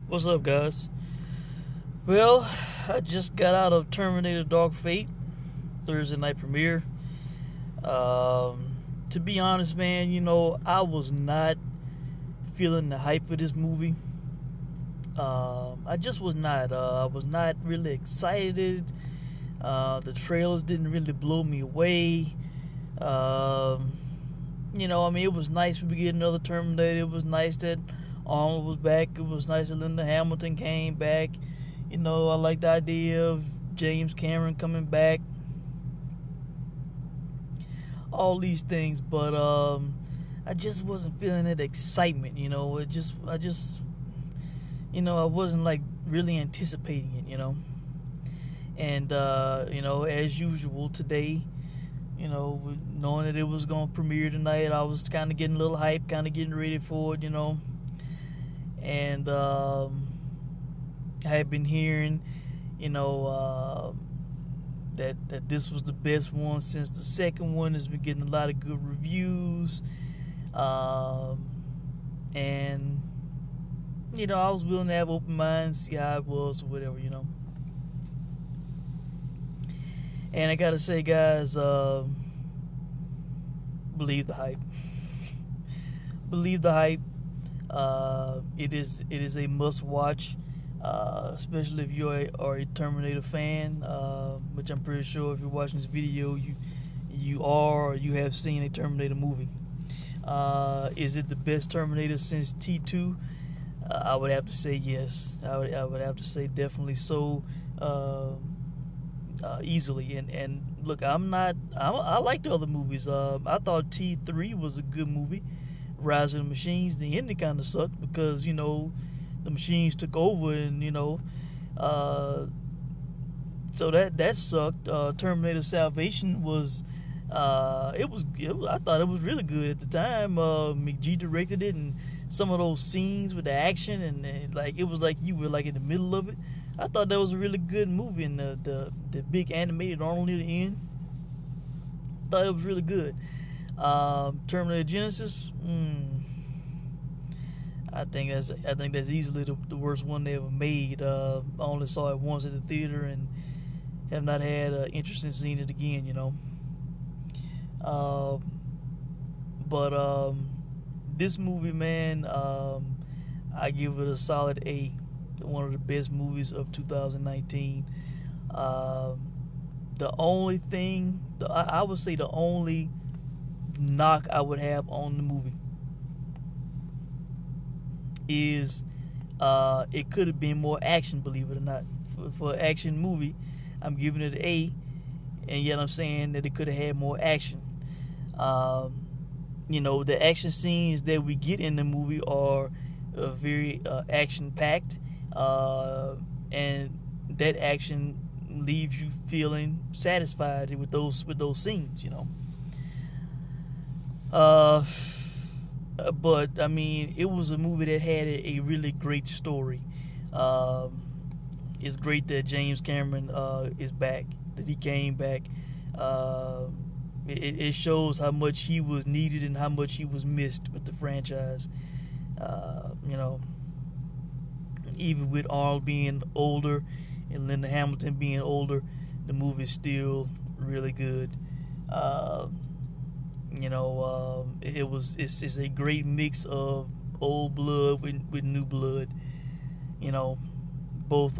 What's up, guys? Well, I just got out of Terminator Dark Fate, Thursday night premiere. To be honest, man, I was not feeling the hype for this movie. I just was not. I was not really excited. The trailers didn't really blow me away. Um, it was nice we get another Terminator. It was nice that Arnold was back. It was nice that Linda Hamilton came back. I like the idea of James Cameron coming back. All these things, but I just wasn't feeling that excitement. I wasn't like really anticipating it. And as usual today, knowing that it was gonna premiere tonight, I was kind of getting a little hype, kind of getting ready for it. And I had been hearing, that this was the best one since the second one has been getting a lot of good reviews, and I was willing to have open minds, see how it was or whatever. And I gotta say, guys, believe the hype. Believe the hype. It is a must watch, especially if you are a Terminator fan, which I'm pretty sure if you're watching this video, you are or you have seen a Terminator movie. Is it the best Terminator since T2? I would have to say yes. I would have to say definitely so. Easily. And look, I like the other movies. I thought T3 was a good movie. Rise of the Machines. The ending kind of sucked because the machines took over, and so that sucked. Terminator Salvation was I thought it was really good at the time. McGee directed it, and some of those scenes with the action, and like it was like you were like in the middle of it. I thought that was a really good movie, and the big animated Arnold near the end. Thought it was really good. Terminator Genesis. I think that's easily the worst one they ever made. I only saw it once at the theater and have not had interest in seeing it again. But this movie, man, I give it a solid A. One of the best movies of 2019. The only thing, I would say, the only knock I would have on the movie is it could have been more action, believe it or not. For an action movie, I'm giving it an A, and yet I'm saying that it could have had more action. The action scenes that we get in the movie are very action packed, and that action leaves you feeling satisfied with those scenes. But I mean, it was a movie that had a really great story. It's great that James Cameron is back, that he came back. It shows how much he was needed and how much he was missed with the franchise. Even with Arnold being older and Linda Hamilton being older, the movie's still really good. It's a great mix of old blood with new blood. Both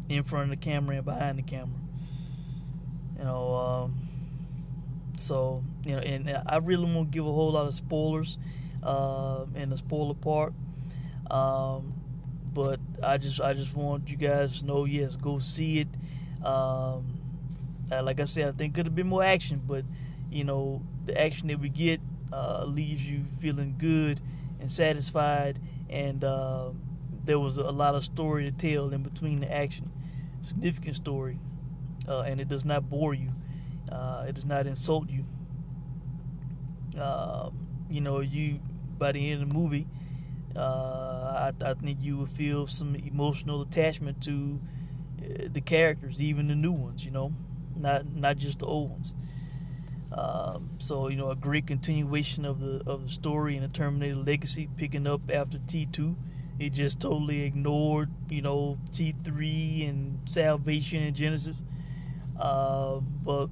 in front of the camera and behind the camera. And I really won't give a whole lot of spoilers in the spoiler part. But I just want you guys to know, yes, go see it. Like I said, I think could have been more action, but the action that we get leaves you feeling good and satisfied, and there was a lot of story to tell in between the action, significant story, and it does not bore you, it does not insult you. You by the end of the movie, I think you will feel some emotional attachment to the characters, even the new ones. Not just the old ones. So a great continuation of the story and the Terminator legacy, picking up after T2 He just totally ignored, T3 and Salvation and Genesis. But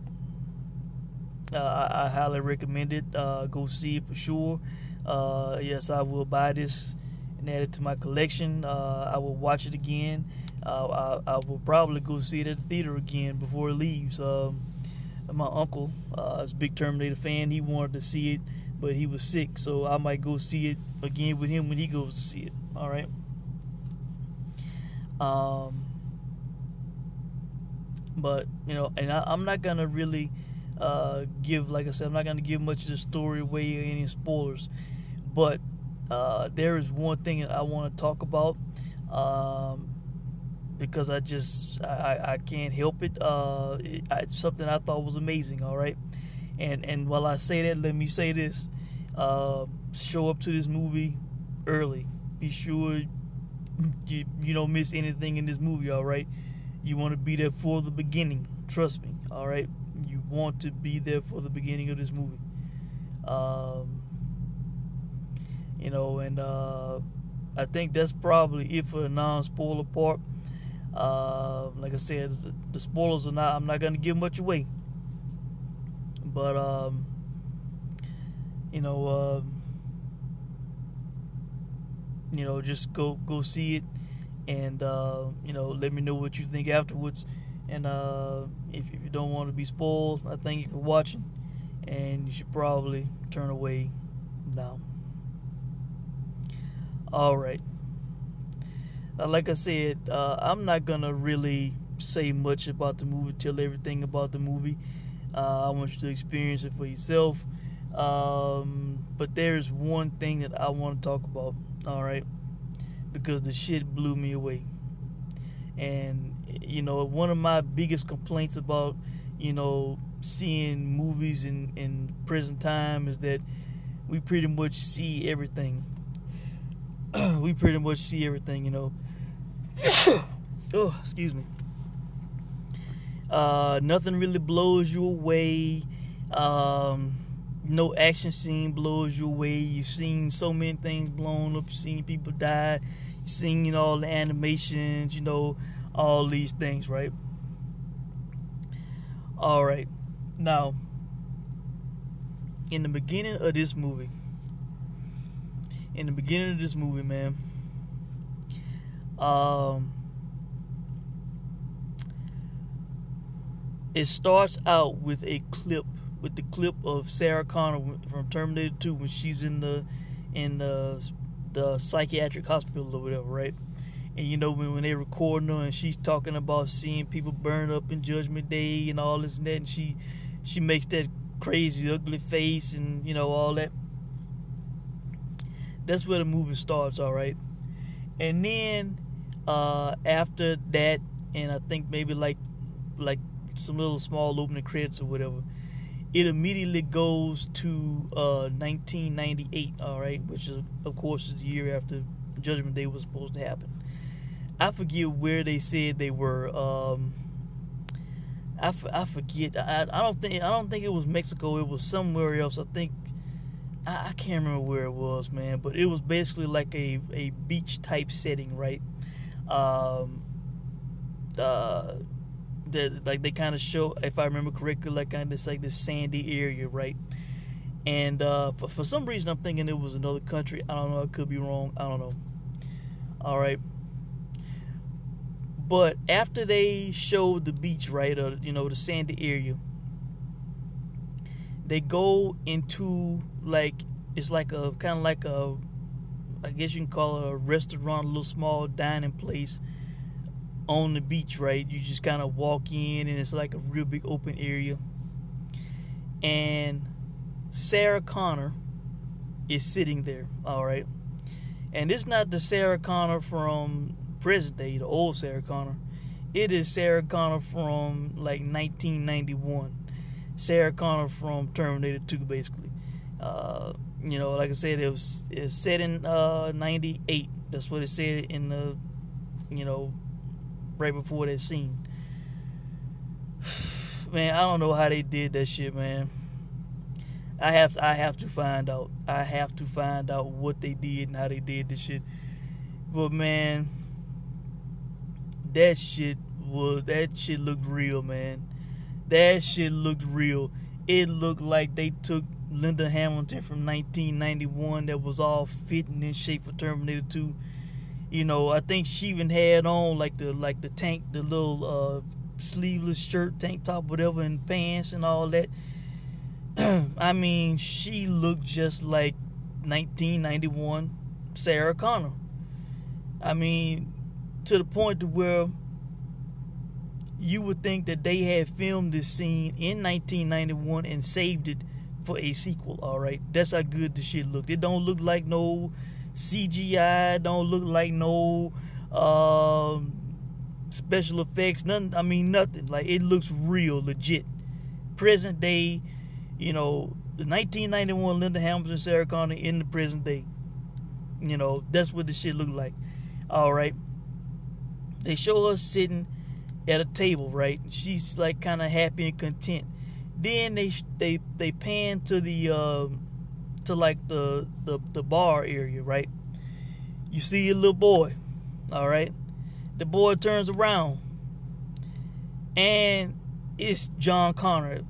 I highly recommend it. Go see it for sure. Yes, I will buy this and add it to my collection. I will watch it again. I will probably go see it at the theater again before it leaves. My uncle is a big Terminator fan. He wanted to see it, but he was sick, so I might go see it again with him when he goes to see it. All right. But and I'm not gonna really give, like I said, I'm not gonna give much of the story away or any spoilers. But there is one thing that I want to talk about, because I can't help it. It's something I thought was amazing. All right, and while I say that, let me say this: show up to this movie early. Be sure you don't miss anything in this movie. All right, you want to be there for the beginning. Trust me. All right, you want to be there for the beginning of this movie. And I think that's probably it for the non-spoiler part. Like I said, the spoilers are not. I'm not gonna give much away. But just go see it, and let me know what you think afterwards. And if you don't want to be spoiled, I thank you for watching, and you should probably turn away now. All right. Like I said, I'm not gonna really say much about the movie, tell everything about the movie. I want you to experience it for yourself. But there's one thing that I want to talk about. All right, because the shit blew me away. And one of my biggest complaints about seeing movies in present time is that we pretty much see everything. We pretty much see everything. Oh, excuse me. Nothing really blows you away. No action scene blows you away. You've seen so many things blown up. You've seen people die. You've seen all the animations. All these things, right? All right. Now, in the beginning of this movie, man, it starts out with the clip of Sarah Connor from Terminator 2 when she's in the psychiatric hospital or whatever, right? And when they're recording her and she's talking about seeing people burn up in Judgment Day and all this and that, and she makes that crazy ugly face and all that. That's where the movie starts, all right? And then after that, and I think maybe like some little small opening credits or whatever, it immediately goes to 1998, all right, which is, of course, is the year after Judgment Day was supposed to happen. I forget where they said they were. I forget. I don't think it was Mexico. It was somewhere else. I think I can't remember where it was, man. But it was basically like a beach type setting, right? Like they kind of show, if I remember correctly, like kind of like this sandy area, right? And for some reason, I'm thinking it was another country. I don't know. I could be wrong. I don't know. All right. But after they showed the beach, right, or the sandy area, they go into it's like a kind of like a, I guess you can call it a restaurant, a little small dining place on the beach, right? You just kind of walk in and it's like a real big open area. And Sarah Connor is sitting there, all right? And it's not the Sarah Connor from present day, the old Sarah Connor. It is Sarah Connor from like 1991. Sarah Connor from Terminator 2, basically. Like I said, it's set in 98. That's what it said in the, right before that scene. Man, I don't know how they did that shit, man. I have to find out. I have to find out what they did and how they did this shit. But man, that shit looked real, man. That shit looked real. It looked like they took Linda Hamilton from 1991 that was all fitting in shape for Terminator 2. You know, I think she even had on like the tank, the little sleeveless shirt, tank top, whatever, and pants and all that. I mean, she looked just like 1991 Sarah Connor. I mean, to the point to where you would think that they had filmed this scene in 1991 and saved it for a sequel. All right, that's how good the shit looked. It don't look like no CGI. Don't look like no special effects. Nothing. I mean, nothing. Like, it looks real, legit, present day. You know, the 1991 Linda Hamilton, Sarah Connor in the present day. You know, that's what the shit looked like. All right. They show her sitting at a table, right? She's like kind of happy and content. Then they pan to the to like the bar area, right? You see a little boy, all right? The boy turns around, and it's John Connor.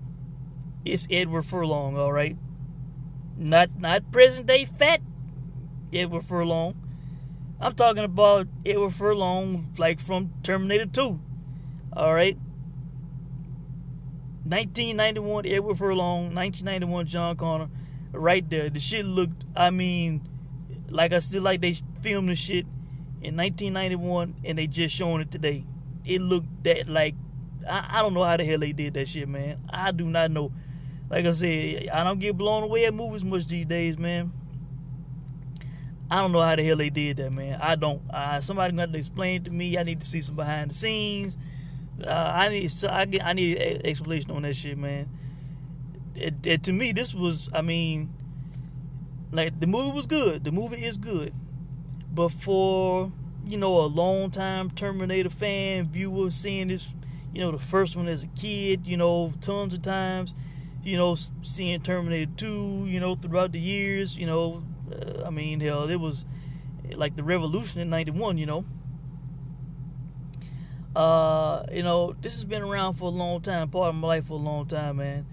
It's Edward Furlong, all right? Not present day fat Edward Furlong. I'm talking about Edward Furlong, like from Terminator 2. All right. 1991 Edward Furlong, 1991 John Connor, right there. The shit looked, I mean, like I still like they filmed the shit in 1991 and they just showing it today. It looked that like, I don't know how the hell they did that shit, man. I do not know. Like I said, I don't get blown away at movies much these days, man. I don't know how the hell they did that, man. I don't. Somebody got to explain it to me. I need to see some behind the scenes. I need an explanation on that shit, man. To me, this was, I mean, like, the movie was good. The movie is good. But for, you know, a long-time Terminator fan, viewer, seeing this, you know, the first one as a kid, you know, tons of times, you know, seeing Terminator 2, you know, throughout the years, you know, I mean, hell, it was like the revolution in 91, you know. You know, this has been around for a long time, part of my life for a long time, man.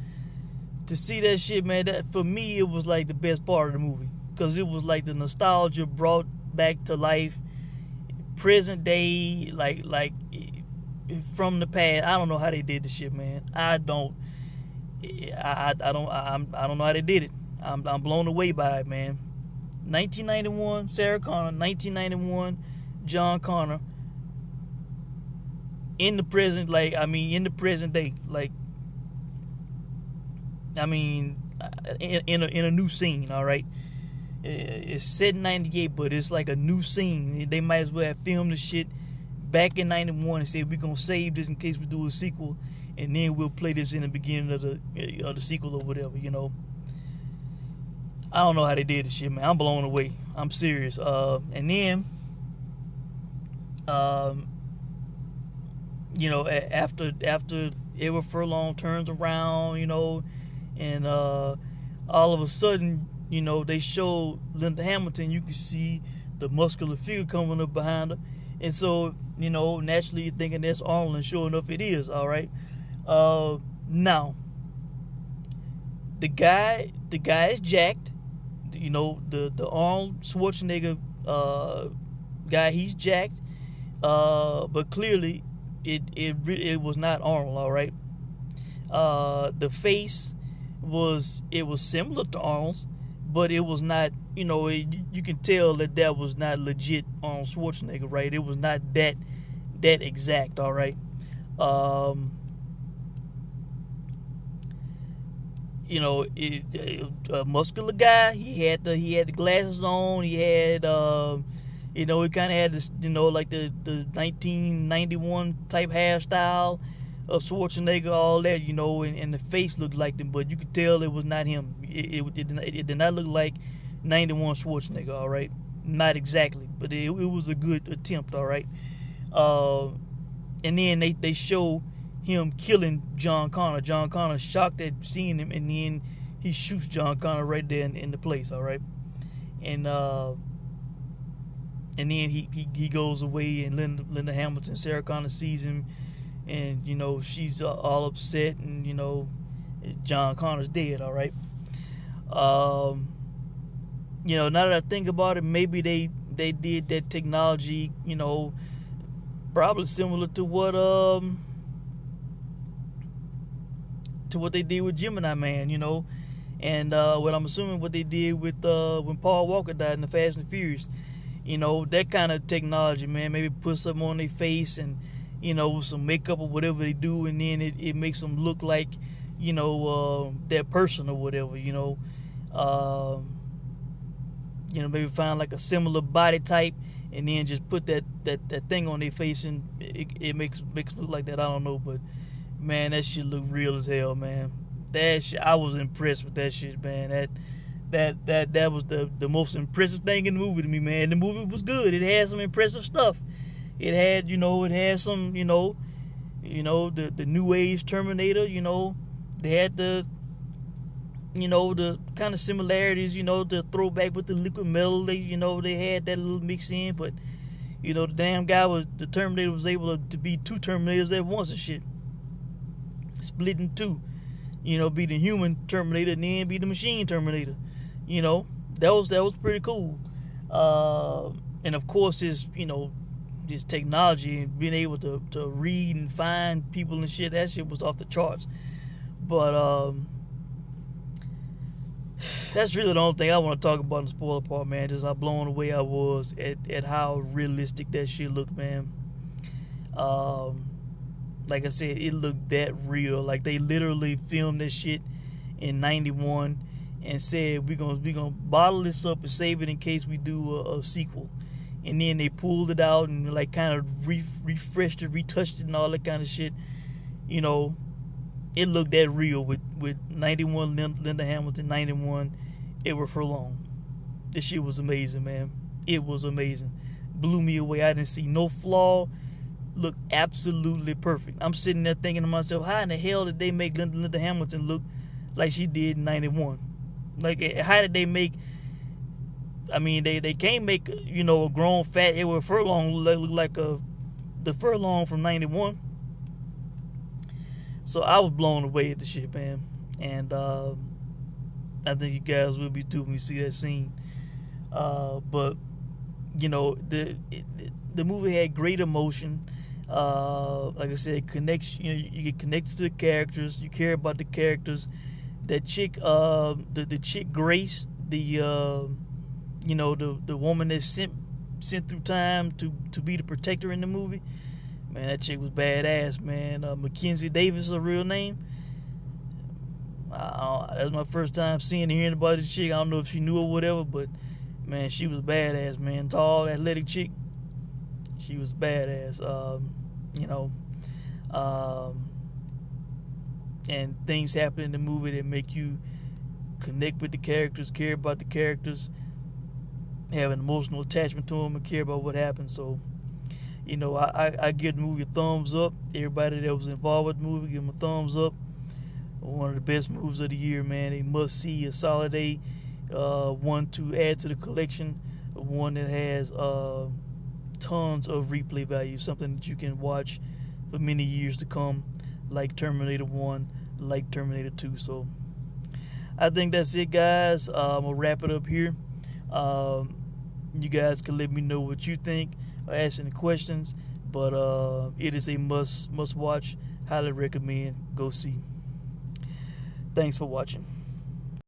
To see that shit, man, that for me, it was like the best part of the movie. Because it was like the nostalgia brought back to life, present day, like from the past. I don't know how they did the shit, man. I don't know how they did it. I'm blown away by it, man. 1991 Sarah Connor, 1991 John Connor. In the present, like, I mean, in the present day, like, I mean, in a new scene, all right. It's set in 98, but it's like a new scene. They might as well have filmed the shit back in 91 and said, we're gonna save this in case we do a sequel, and then we'll play this in the beginning of the sequel or whatever, you know. I don't know how they did this shit, man. I'm blown away. I'm serious. And then, you know, after Edward Furlong turns around, you know, and all of a sudden, you know, they show Linda Hamilton. You can see the muscular figure coming up behind her, and so, you know, naturally you're thinking that's Arnold, and sure enough, it is. All right. Now, the guy is jacked. You know, the Arnold Schwarzenegger guy, he's jacked, but clearly it was not Arnold. All right. The face was similar to Arnold's, but it was not. You know, you can tell that was not legit Arnold Schwarzenegger, right? It was not that exact. All right. You know, a muscular guy. He had the glasses on. He had, you know, he kind of had this, you know, like the 1991 type hairstyle of Schwarzenegger, all that, you know, and the face looked like them, but you could tell it was not him. It did not look like 91 Schwarzenegger, all right? Not exactly, but it was a good attempt, all right? And then they show him killing John Connor. John Connor's shocked at seeing him, and then he shoots John Connor right there in the place, all right? And and then he goes away, and Linda Hamilton, Sarah Connor, sees him, and she's all upset, and John Connor's dead. All right. Now that I think about it, maybe they did that technology, probably similar to what they did with Gemini Man, and what I'm assuming what they did with when Paul Walker died in the Fast and Furious, that kind of technology, man. Maybe put something on their face and some makeup or whatever they do, and then it makes them look like that person or whatever, maybe find like a similar body type, and then just put that thing on their face, and it makes them look like that. I don't know, but man, that shit look real as hell, man. That shit, I was impressed with that shit, man. That was the most impressive thing in the movie to me, man. The movie was good. It had some impressive stuff. It had some, the new age Terminator. They had the kind of similarities, the throwback with the liquid metal. They had that little mix in, but the damn the Terminator was able to be two Terminators at once and shit, split in two. Be the human Terminator and then be the machine Terminator. That was pretty cool. And of course, his technology and being able to read and find people and shit, that shit was off the charts. But that's really the only thing I want to talk about in the spoiler part, man. Just how blown away I was at how realistic that shit looked, man. Like I said, it looked that real. Like they literally filmed this shit in '91 and said we gonna bottle this up and save it in case we do a sequel. And then they pulled it out and like kind of refreshed it, retouched it, and all that kind of shit. It looked that real with 91 Linda Hamilton, 91 Edward Furlong. This shit was amazing, man. It was amazing. Blew me away. I didn't see no flaw. Looked absolutely perfect. I'm sitting there thinking to myself, how in the hell did they make Linda Hamilton look like she did in 91? Like, how did they make... I mean, they can't make, a grown fat Edward Furlong look like the Furlong from 91. So I was blown away at the shit, man. And I think you guys will be too when you see that scene. But, the movie had great emotion. Like I said, connects. You get connected to the characters. You care about the characters. That chick, the chick Grace, the woman that's sent through time to be the protector in the movie. Man, that chick was badass, man. Mackenzie Davis, her real name. That was my first time seeing and hearing about this chick. I don't know if she knew or whatever, but man, she was badass, man. Tall, athletic chick. She was badass. And things happen in the movie that make you connect with the characters, care about the characters, have an emotional attachment to them, and care about what happened. So, I give the movie a thumbs up. Everybody that was involved with the movie, give them a thumbs up. One of the best movies of the year, man. A must see, a solid A. One to add to the collection. One that has tons of replay value. Something that you can watch for many years to come, like Terminator 1, like Terminator 2. So I think that's it, guys. I'm going to wrap it up here. You guys can let me know what you think or ask any questions. But it is a must watch. Highly recommend. Go see. Thanks for watching.